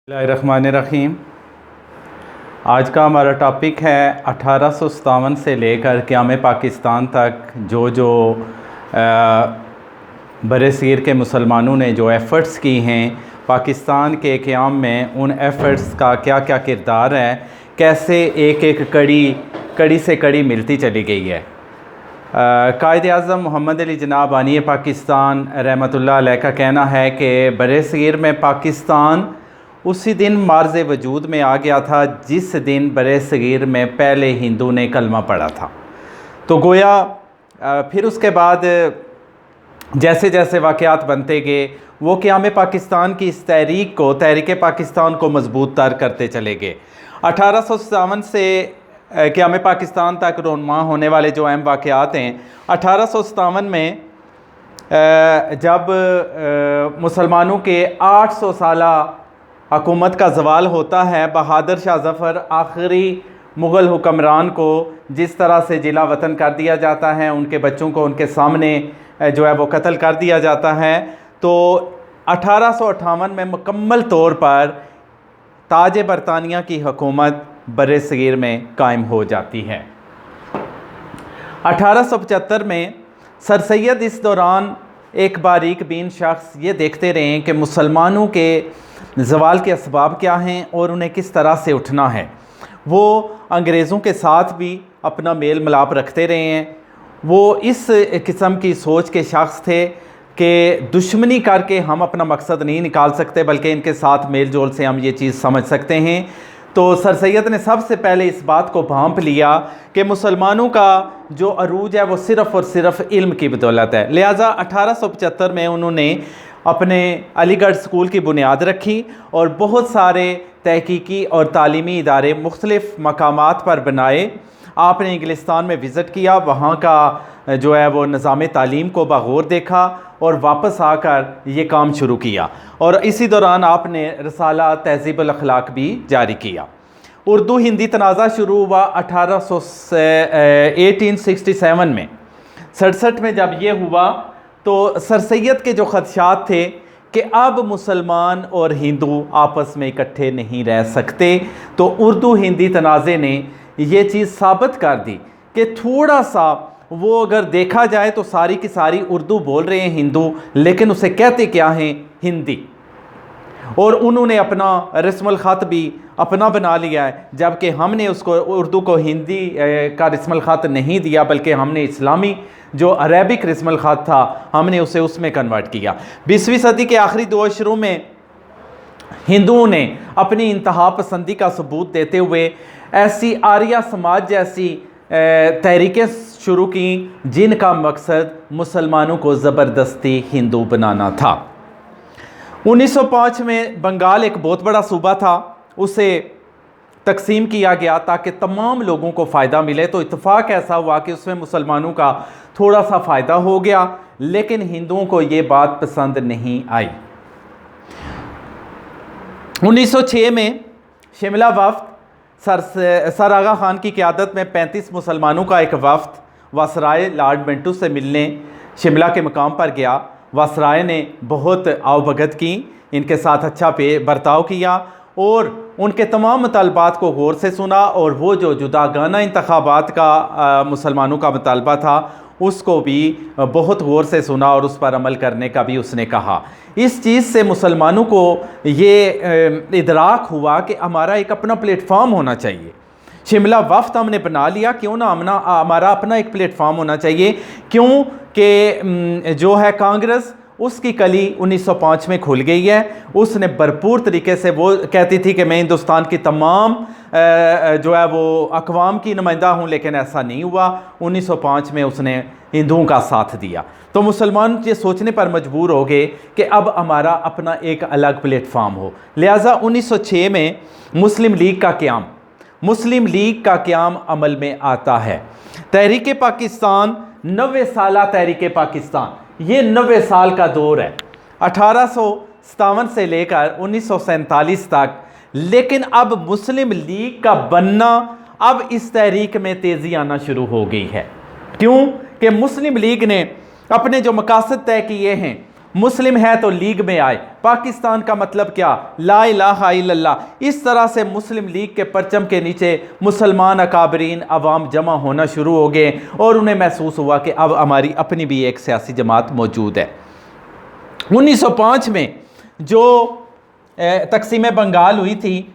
बिस्मिल्लाहिर्रहमानिर्रहीम। आज का हमारा टॉपिक है 1857 से लेकर क़याम पाकिस्तान तक जो बरसीर के मुसलमानों ने जो एफ़र्ट्स की हैं पाकिस्तान के क़याम में, उन एफ़र्ट्स का क्या क्या किरदार है, कैसे एक एक कड़ी से कड़ी मिलती चली गई है। कायद-ए-आज़म मोहम्मद अली जनाब बानी पाकिस्तान रहमतुल्लाह अलैह का कहना है कि बरसीर में पाकिस्तान उसी दिन मार्ज़ वजूद में आ गया था जिस दिन बरसगीर में पहले हिंदू ने कलमा पढ़ा था। तो गोया फिर उसके बाद जैसे जैसे वाक़यात बनते गए वो क़याम पाकिस्तान की इस तहरीक पाकिस्तान को मजबूत तर करते चले गए। 1857 से क़याम पाकिस्तान तक रोनमा होने वाले जो अहम वाक़यात हैं, 1857 में जब मुसलमानों के 800 साला हुकूमत का ज़वाल होता है, बहादुर शाह ज़फ़र आखिरी मुग़ल हुक्मरान को जिस तरह से जिला वतन कर दिया जाता है, उनके बच्चों को उनके सामने जो है वो कत्ल कर दिया जाता है, तो 1858 में मुकम्मल तौर पर ताज बरतानिया की हुकूमत बरसगीर में कायम हो जाती है। 1875 में सर सैयद इस दौरान एक बारीक बीन शख्स ये देखते रहे कि मुसलमानों के ज़वाल के असबाब क्या हैं और उन्हें किस तरह से उठना है। वो अंग्रेज़ों के साथ भी अपना मेल मिलाप रखते रहे हैं। वो इस किस्म की सोच के शख्स थे कि दुश्मनी करके हम अपना मकसद नहीं निकाल सकते, बल्कि इनके साथ मेल जोल से हम ये चीज़ समझ सकते हैं। तो सर सैयद ने सबसे पहले इस बात को भांप लिया कि मुसलमानों का जो अरूज है वो सिर्फ़ और सिर्फ इल्म की बदौलत है। लिहाजा 1875 में उन्होंने अपने अलीगढ़ स्कूल की बुनियाद रखी और बहुत सारे तहकीकी और तालीमी इदारे मुख्तलिफ़ मकामात पर बनाए। आपने इंग्लिस्तान में विज़िट किया, वहाँ का जो है वो निज़ाम तालीम को बगौर देखा और वापस आकर ये काम शुरू किया। और इसी दौरान आपने रसाला तहज़ीबुल अखलाक भी जारी किया। उर्दू हिंदी तनाज़ा शुरू हुआ 1867 में। 67 में जब ये हुआ तो सर सैयद के जो ख़दशात थे कि अब मुसलमान और हिंदू आपस में इकट्ठे नहीं रह सकते, तो उर्दू हिंदी तनाज़े ने ये चीज़ साबित कर दी कि थोड़ा सा वो अगर देखा जाए तो सारी की सारी उर्दू बोल रहे हैं हिंदू, लेकिन उसे कहते क्या हैं, हिंदी। और उन्होंने अपना रस्मुल ख़त भी अपना बना लिया है, जबकि हमने उसको उर्दू को हिंदी का रस्मुल ख़त नहीं दिया, बल्कि हमने इस्लामी जो अरेबिक रस्मुल ख़त था हमने उसे उसमें कन्वर्ट किया। 20वीं सदी के आखिरी दो अशरों में हिंदुओं ने अपनी इंतहा पसंदी का सबूत देते हुए ऐसी आर्या समाज जैसी तहरीकें शुरू की जिनका मकसद मुसलमानों को ज़बरदस्ती हिंदू बनाना था। 1905 में बंगाल एक बहुत बड़ा सूबा था, उसे तकसीम किया गया ताकि तमाम लोगों को फ़ायदा मिले। तो इत्तेफाक ऐसा हुआ कि उसमें मुसलमानों का थोड़ा सा फ़ायदा हो गया, लेकिन हिंदुओं को ये बात पसंद नहीं आई। 1906 में शिमला वफ़द सर आगा ख़ान की क़यादत में 35 मुसलमानों का एक वफ़द वासराय लॉर्ड मिंटो से मिलने शिमला के मकाम पर गया। वासराय ने बहुत आवभगत की, इनके साथ अच्छा बर्ताव किया और उनके तमाम मुतालबात को गौर से सुना, और वो जो जुदागाना इंतखाबात का मुसलमानों का मुतालबा था उसको भी बहुत गौर से सुना और उस पर अमल करने का भी उसने कहा। इस चीज़ से मुसलमानों को ये इदराक हुआ कि हमारा एक अपना प्लेटफॉर्म होना चाहिए। शिमला वफ़द हमने बना लिया, क्यों ना हमारा अपना एक प्लेटफॉर्म होना चाहिए, क्यों कि जो है कांग्रेस उसकी कली 1905 में खुल गई है। उसने भरपूर तरीके से वो कहती थी कि मैं हिंदुस्तान की तमाम जो है वो अक़वाम की नुमाइंदा हूँ, लेकिन ऐसा नहीं हुआ। 1905 में उसने हिंदुओं का साथ दिया। तो मुसलमान ये सोचने पर मजबूर हो गए कि अब हमारा अपना एक अलग प्लेटफार्म हो। लिहाजा 1906 में मुस्लिम लीग का क़याम अमल में आता है। तहरीक पाकिस्तान 90 साला तहरीक पाकिस्तान, ये 90 साल का दौर है, 1857 से लेकर 1947 तक। लेकिन अब मुस्लिम लीग का बनना, अब इस तहरीक में तेज़ी आना शुरू हो गई है। क्यों कि मुस्लिम लीग ने अपने जो मकासद तय किए हैं मुस्लिम है तो लीग में आए, पाकिस्तान का मतलब क्या, ला इलाहा इल्लल्लाह। इस तरह से मुस्लिम लीग के परचम के नीचे मुसलमान अकाबरीन अवाम जमा होना शुरू हो गए और उन्हें महसूस हुआ कि अब हमारी अपनी भी एक सियासी जमात मौजूद है। 1905 में जो तकसीम बंगाल हुई थी,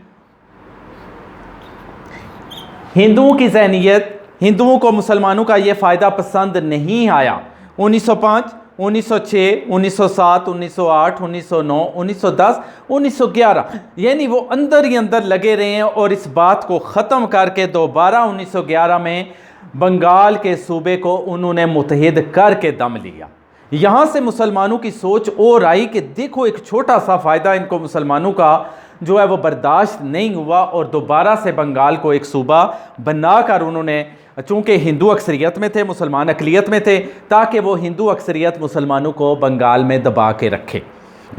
हिंदुओं की ज़हनियत, हिंदुओं को मुसलमानों का ये फ़ायदा पसंद नहीं आया। 1905, 1906, 1907, 1908, 1909, 1910, 1911 यानी वो अंदर ही अंदर लगे रहे हैं और इस बात को ख़त्म करके दोबारा 1911 में बंगाल के सूबे को उन्होंने मुत्तहिद करके दम लिया। यहाँ से मुसलमानों की सोच और आई कि देखो एक छोटा सा फ़ायदा इनको मुसलमानों का जो है वो बर्दाश्त नहीं हुआ और दोबारा से बंगाल को एक सूबा बनाकर उन्होंने, चूँकि हिंदू अक्सरियत में थे मुसलमान अकलियत में थे, ताकि वो हिंदू अक्सरियत मुसलमानों को बंगाल में दबा के रखे।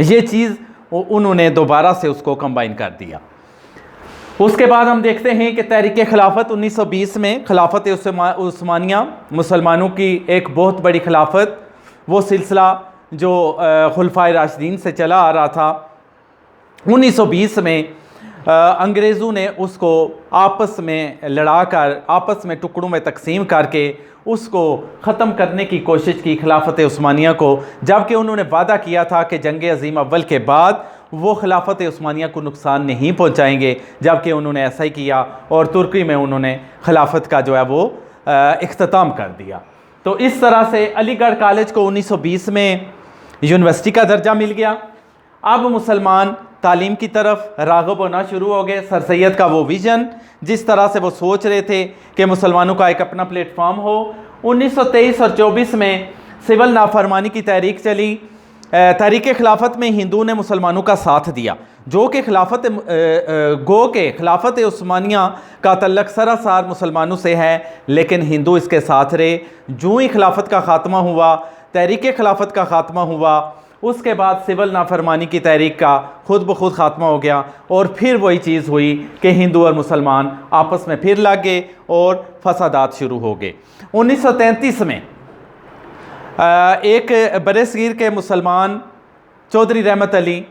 ये चीज़ उन्होंने दोबारा से उसको कंबाइन कर दिया। उसके बाद हम देखते हैं कि तहरीक खिलाफत 1920 में, खिलाफत उस्मानिया मुसलमानों की एक बहुत बड़ी खिलाफत, वो सिलसिला जो खुलफाए राशिदीन से चला आ रहा था, 1920 में अंग्रेज़ों ने उसको आपस में लड़ाकर, आपस में टुकड़ों में तकसीम करके उसको ख़त्म करने की कोशिश की खिलाफत उस्मानिया को, जबकि उन्होंने वादा किया था कि जंग अज़ीम अव्वल के बाद वो खिलाफत उस्मानिया को नुकसान नहीं पहुंचाएंगे, जबकि उन्होंने ऐसा ही किया और तुर्की में उन्होंने खिलाफत का जो है वो इख्तिताम कर दिया। तो इस तरह से अलीगढ़ कॉलेज को 1920 में यूनिवर्सिटी का दर्जा मिल गया। अब मुसलमान तालीम की तरफ राग़िब होना शुरू हो गए। सर सैयद का वो विज़न, जिस तरह से वो सोच रहे थे कि मुसलमानों का एक अपना प्लेटफॉर्म हो। 1923 और 24 में सिविल नाफरमानी की तहरीक चली। तहरीक खिलाफत में हिंदुओं ने मुसलमानों का साथ दिया, जो कि खिलाफत उस्मानिया का तल्लक सरासर मुसलमानों से है, लेकिन हिंदू इसके साथ रहे। जो ही खिलाफत का ख़ात्मा हुआ, तहरीक खिलाफत का ख़ात्मा हुआ, उसके बाद सिविल नाफरमानी की तहरीक का खुद ब खुद ख़ात्मा हो गया और फिर वही चीज़ हुई कि हिंदू और मुसलमान आपस में फिर लग गए और फसादात शुरू हो गए। 1933 में एक बरसगीर के मुसलमान चौधरी रहमत अली,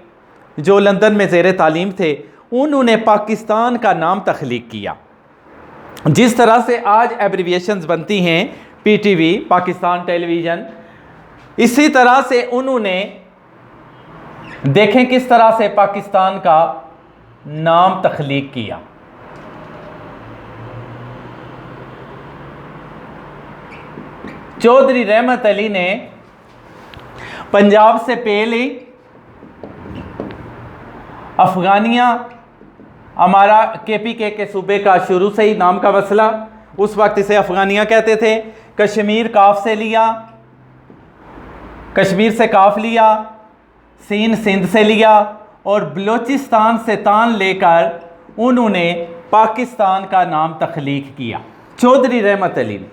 जो लंदन में ज़ेर तालीम थे, उन्होंने पाकिस्तान का नाम तख्लीक किया। जिस तरह से आज एब्रीविएशंस बनती हैं PTV, पाकिस्तान टेलीविज़न, इसी तरह से उन्होंने, देखें किस तरह से पाकिस्तान का नाम तख्लीक किया। चौधरी रहमत अली ने पंजाब से पहले अफ़गानिया, हमारा KPK के सूबे का शुरू से ही नाम का मसला, उस वक्त इसे अफ़गानिया कहते थे। कश्मीर काफ से लिया, कश्मीर से काफ लिया, सीन सिंध से लिया और बलोचिस्तान से तान लेकर उन्होंने पाकिस्तान का नाम तख्लीक किया चौधरी रहमत अली ने।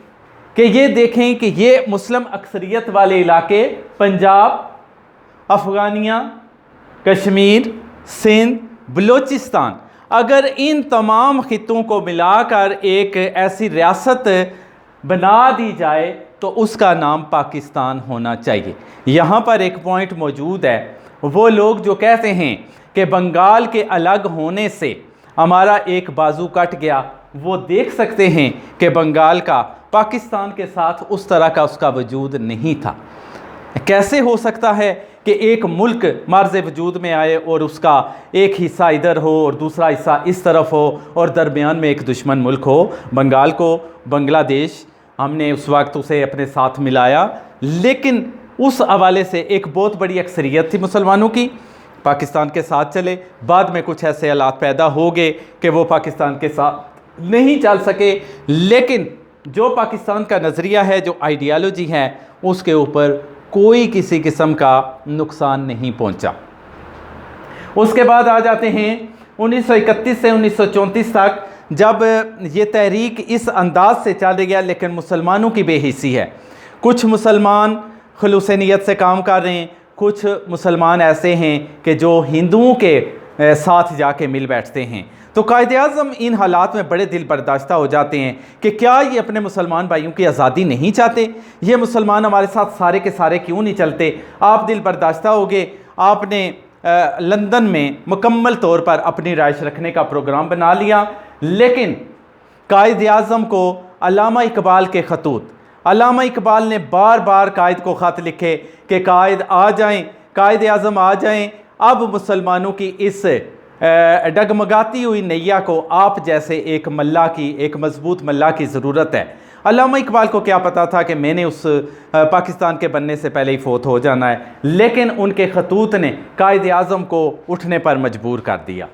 कि ये देखें कि ये मुस्लिम अक्सरियत वाले इलाके, पंजाब, अफ़गानिया, कश्मीर, सिंध, बलोचिस्तान, अगर इन तमाम खित्तों को मिलाकर एक ऐसी रियासत बना दी जाए तो उसका नाम पाकिस्तान होना चाहिए। यहाँ पर एक पॉइंट मौजूद है, वो लोग जो कहते हैं कि बंगाल के अलग होने से हमारा एक बाजू कट गया, वो देख सकते हैं कि बंगाल का पाकिस्तान के साथ उस तरह का उसका वजूद नहीं था। कैसे हो सकता है कि एक मुल्क मर्ज़ वजूद में आए और उसका एक हिस्सा इधर हो और दूसरा हिस्सा इस तरफ हो और दरमियान में एक दुश्मन मुल्क हो। बंगाल को बांग्लादेश, हमने उस वक्त उसे अपने साथ मिलाया, लेकिन उस हवाले से एक बहुत बड़ी अक्सरियत थी मुसलमानों की, पाकिस्तान के साथ चले। बाद में कुछ ऐसे हालात पैदा हो गए कि वो पाकिस्तान के साथ नहीं चल सके, लेकिन जो पाकिस्तान का नज़रिया है, जो आइडियालॉजी है, उसके ऊपर कोई किसी किस्म का नुकसान नहीं पहुंचा। उसके बाद आ जाते हैं 1931 से 1934 तक, जब ये तहरीक इस अंदाज से चल रही है, लेकिन मुसलमानों की बेहिसी है। कुछ मुसलमान खुलूस नियत से काम कर रहे हैं, कुछ मुसलमान ऐसे हैं कि जो हिंदुओं के साथ जाके मिल बैठते हैं। तो कायद आज़म इन हालात में बड़े दिल बर्दाश्ता हो जाते हैं कि क्या ये अपने मुसलमान भाइयों की आज़ादी नहीं चाहते, ये मुसलमान हमारे साथ सारे के सारे क्यों नहीं चलते। आप दिल बर्दाश्ता हो गए, आपने लंदन में मुकम्मल तौर पर अपनी राइश रखने का प्रोग्राम बना लिया। लेकिन कायद आज़म को अल्लामा इकबाल के खतूत, अल्लामा इकबाल ने बार बार कायद को ख़त लिखे कि कायद आ जाएं, कायद आज़म आ जाएं, अब मुसलमानों की इस डगमगाती हुई नैया को आप जैसे एक मल्ला की, एक मजबूत मल्ला की ज़रूरत है। अल्लामा इकबाल को क्या पता था कि मैंने उस पाकिस्तान के बनने से पहले ही फोत हो जाना है, लेकिन उनके खतूत ने कायद आज़म को उठने पर मजबूर कर दिया।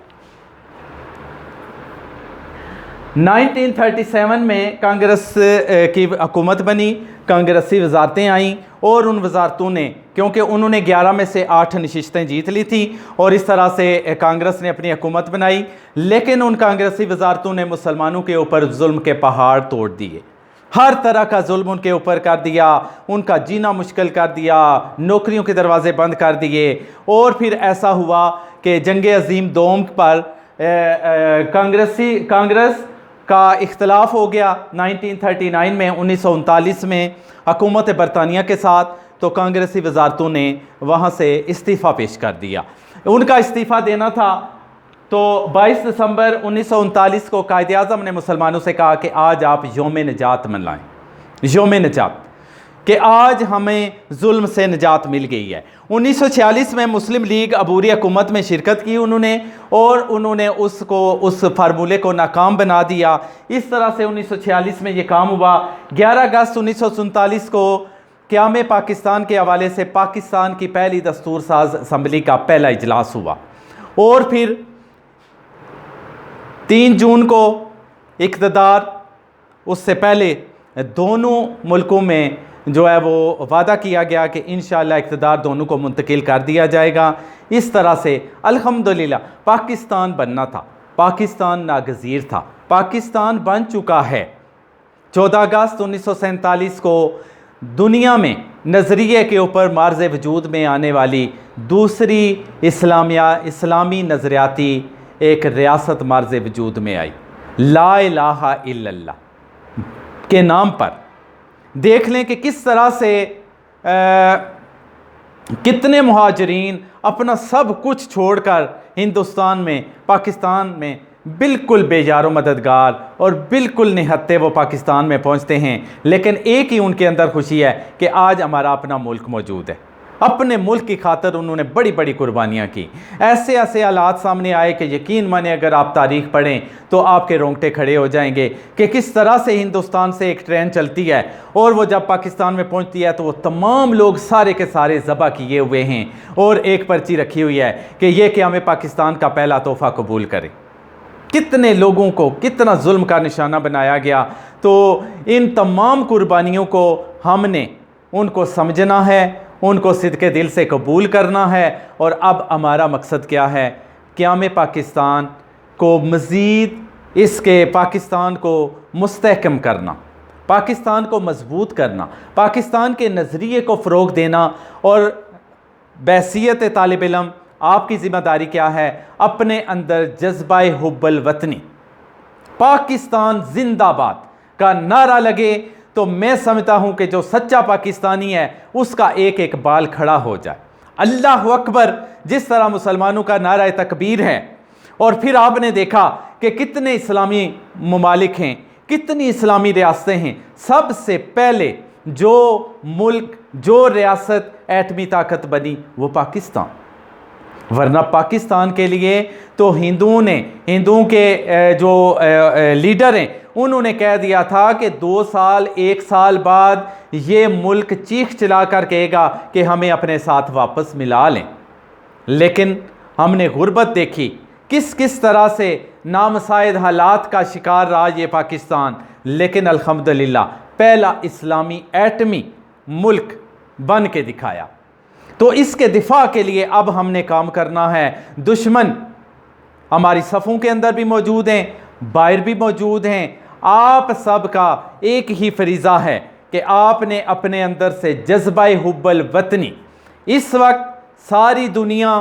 1937 में कांग्रेस की हुकूमत बनी, कांग्रेसी वजारतें आईं और उन वजारतों ने, क्योंकि उन्होंने 11 में से 8 नशिस्तें जीत ली थी और इस तरह से कांग्रेस ने अपनी हुकूमत बनाई, लेकिन उन कांग्रेसी वजारतों ने मुसलमानों के ऊपर जुल्म के पहाड़ तोड़ दिए, हर तरह का जुल्म उनके ऊपर कर दिया, उनका जीना मुश्किल कर दिया, नौकरियों के दरवाजे बंद कर दिए। और फिर ऐसा हुआ कि जंग अजीम दोम पर कांग्रेस का इख्तलाफ हो गया 1939 में, 1939 में हुकूमत बरतानिया के साथ। तो कांग्रेसी वजारतों ने वहाँ से इस्तीफ़ा पेश कर दिया। उनका इस्तीफ़ा देना था, तो 22 दिसंबर 1939 को कायद आज़म ने मुसलमानों से कहा कि आज आप यौम निजात मनाएं, यौम निजात, कि आज हमें जुल्म से निजात मिल गई है। 1946 में मुस्लिम लीग अबूरी हुकूमत में शिरकत की उन्होंने, और उन्होंने उसको, उस फार्मूले को नाकाम बना दिया। इस तरह से 1946 में ये काम हुआ। 11 अगस्त 1947 को क़याम पाकिस्तान के हवाले से पाकिस्तान की पहली दस्तूर साज असम्बली का पहला इजलास हुआ, और फिर 3 जून को इक़्तिदार, उससे पहले दोनों मुल्कों में जो है वो वादा किया गया कि इंशाअल्लाह इक़्तिदार दोनों को मुंतकिल कर दिया जाएगा। इस तरह से अल्हम्दुलिल्लाह पाकिस्तान बनना था, पाकिस्तान नागज़ीर था, पाकिस्तान बन चुका है। 14 अगस्त 1947 को दुनिया में नज़रिए के ऊपर मार्ज़ वजूद में आने वाली दूसरी इस्लामी नज़रियाती एक रियासत मार्ज़ वजूद में आई, ला इलाहा इल्लल्लाह के नाम पर। देख लें कि किस तरह से कितने मुहाजिरीन अपना सब कुछ छोड़कर हिंदुस्तान में, पाकिस्तान में बिल्कुल बेजारो मददगार और बिल्कुल निहत्ते वो पाकिस्तान में पहुंचते हैं। लेकिन एक ही उनके अंदर खुशी है कि आज हमारा अपना मुल्क मौजूद है। अपने मुल्क की खातिर उन्होंने बड़ी बड़ी कुर्बानियाँ की। ऐसे ऐसे हालात सामने आए कि यकीन माने अगर आप तारीख़ पढ़ें तो आपके रोंगटे खड़े हो जाएंगे कि किस तरह से हिंदुस्तान से एक ट्रेन चलती है और वो जब पाकिस्तान में पहुंचती है तो वो तमाम लोग सारे के सारे ज़बह किए हुए हैं और एक पर्ची रखी हुई है कि ये कि हमें पाकिस्तान का पहला तोहफ़ा कबूल करें। कितने लोगों को कितना जुल्म का निशाना बनाया गया। तो इन तमाम कुर्बानियों को हमने उनको समझना है, उनको सिद्के दिल से कबूल करना है। और अब हमारा मकसद क्या है? क़याम पाकिस्तान को मज़ीद, इसके पाकिस्तान को मुस्तहकम करना, पाकिस्तान को मजबूत करना, पाकिस्तान के नज़रिए को फ़रोग़ देना। और बहसीयत तालिब इल्म आपकी ज़िम्मेदारी क्या है? अपने अंदर जज्बा हुब्बुल वतनी, पाकिस्तान जिंदाबाद का नारा लगे तो मैं समझता हूँ कि जो सच्चा पाकिस्तानी है उसका एक एक बाल खड़ा हो जाए। अल्लाह अकबर जिस तरह मुसलमानों का नारा तकबीर है, और फिर आपने देखा कि कितने इस्लामी ममालिक हैं, कितनी इस्लामी रियासतें हैं। सबसे पहले जो मुल्क, जो रियासत एटमी ताकत बनी वो पाकिस्तान। वरना पाकिस्तान के लिए तो हिंदुओं के जो लीडर हैं उन्होंने कह दिया था कि 2 साल 1 साल बाद ये मुल्क चीख चिल्ला कर कहेगा कि हमें अपने साथ वापस मिला लें। लेकिन हमने गुर्बत देखी, किस किस तरह से नामसाइद हालात का शिकार रहा ये पाकिस्तान। लेकिन अल्हम्दुलिल्लाह पहला इस्लामी एटमी मुल्क बन के दिखाया। तो इसके दिफा के लिए अब हमने काम करना है। दुश्मन हमारी सफ़ों के अंदर भी मौजूद हैं, बाहर भी मौजूद हैं। आप सब का एक ही फरीज़ा है कि आपने अपने अंदर से जज्बा हुब्बुल वतनी, इस वक्त सारी दुनिया,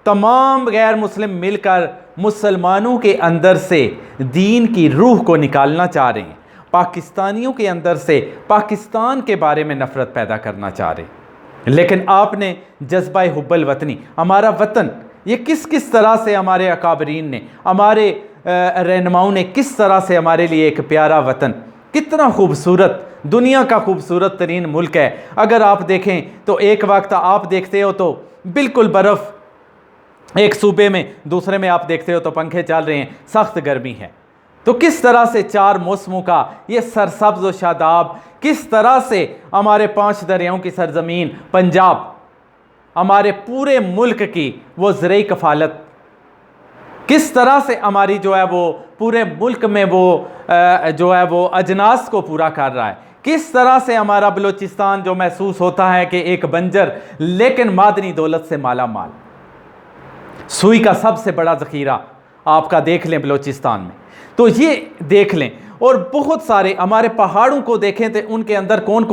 तमाम गैर मुस्लिम मिलकर मुसलमानों के अंदर से दीन की रूह को निकालना चाह रहे हैं, पाकिस्तानियों के अंदर से पाकिस्तान के बारे में नफ़रत पैदा करना चाह रहे हैं। लेकिन आपने जज्बा हुब्बुल वतनी, हमारा वतन, ये किस किस तरह से हमारे अकाबरीन ने, हमारे रहनुमाओं ने किस तरह से हमारे लिए एक प्यारा वतन, कितना खूबसूरत, दुनिया का खूबसूरत तरीन मुल्क है। अगर आप देखें तो एक वक्त आप देखते हो तो बिल्कुल बर्फ़ एक सूबे में, दूसरे में आप देखते हो तो पंखे चल रहे हैं, सख्त गर्मी है। तो किस तरह से 4 मौसमों का ये सरसब्ज़ व शादाब, किस तरह से हमारे 5 दरियाओं की सरजमीन पंजाब, हमारे पूरे मुल्क की वो ज़रई कफ़ालत, किस तरह से हमारी जो है वो पूरे मुल्क में वो जो है वो अजनास को पूरा कर रहा है। किस तरह से हमारा बलूचिस्तान जो महसूस होता है कि एक बंजर लेकिन मादनी दौलत से माला माल, सुई का सबसे बड़ा ज़ख़ीरा आपका देख लें बलूचिस्तान में, तो ये देख लें। और बहुत सारे हमारे पहाड़ों को देखें तो उनके अंदर कौन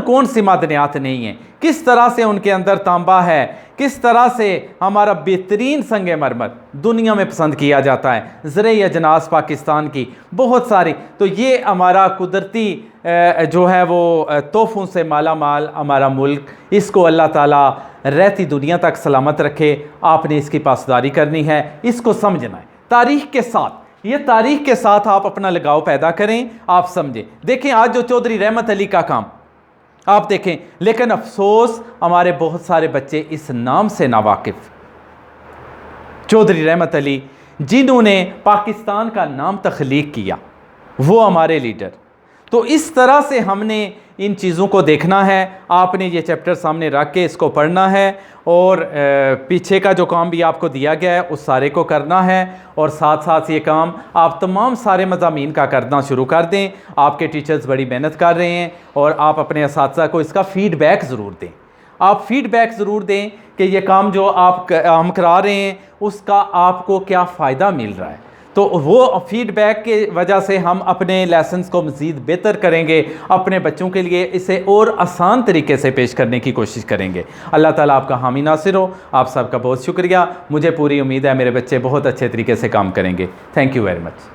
कौन सी मादनियात नहीं हैं, किस तरह से उनके अंदर तांबा है, किस तरह से हमारा बेहतरीन संगे मरमर दुनिया में पसंद किया जाता है, ज़रई अजनास पाकिस्तान की बहुत सारी। तो ये हमारा कुदरती जो है वो तोहफ़ों से माला माल हमारा मुल्क, इसको अल्लाह ताला रहती दुनिया तक सलामत रखे। आपने इसकी पासदारी करनी है, इसको समझना है तारीख़ के साथ, ये तारीख़ के साथ आप अपना लगाव पैदा करें, आप समझें। देखें आज जो चौधरी रहमत अली का काम आप देखें, लेकिन अफसोस हमारे बहुत सारे बच्चे इस नाम से नावाकिफ़। चौधरी रहमत अली जिन्होंने पाकिस्तान का नाम तख्लीक किया, वो हमारे लीडर। तो इस तरह से हमने इन चीज़ों को देखना है। आपने ये चैप्टर सामने रख के इसको पढ़ना है और पीछे का जो काम भी आपको दिया गया है उस सारे को करना है, और साथ साथ ये काम आप तमाम सारे मज़ामीन का करना शुरू कर दें। आपके टीचर्स बड़ी मेहनत कर रहे हैं और आप अपने असातिज़ा को इसका फ़ीडबैक ज़रूर दें। आप फ़ीडबैक ज़रूर दें कि ये काम जो हम करा रहे हैं उसका आपको क्या फ़ायदा मिल रहा है। तो वो फ़ीडबैक की वजह से हम अपने लेसन्स को मज़ीद बेहतर करेंगे, अपने बच्चों के लिए इसे और आसान तरीके से पेश करने की कोशिश करेंगे। अल्लाह ताला आपका हामी नासिर हो। आप सबका बहुत शुक्रिया। मुझे पूरी उम्मीद है मेरे बच्चे बहुत अच्छे तरीके से काम करेंगे। Thank you very much.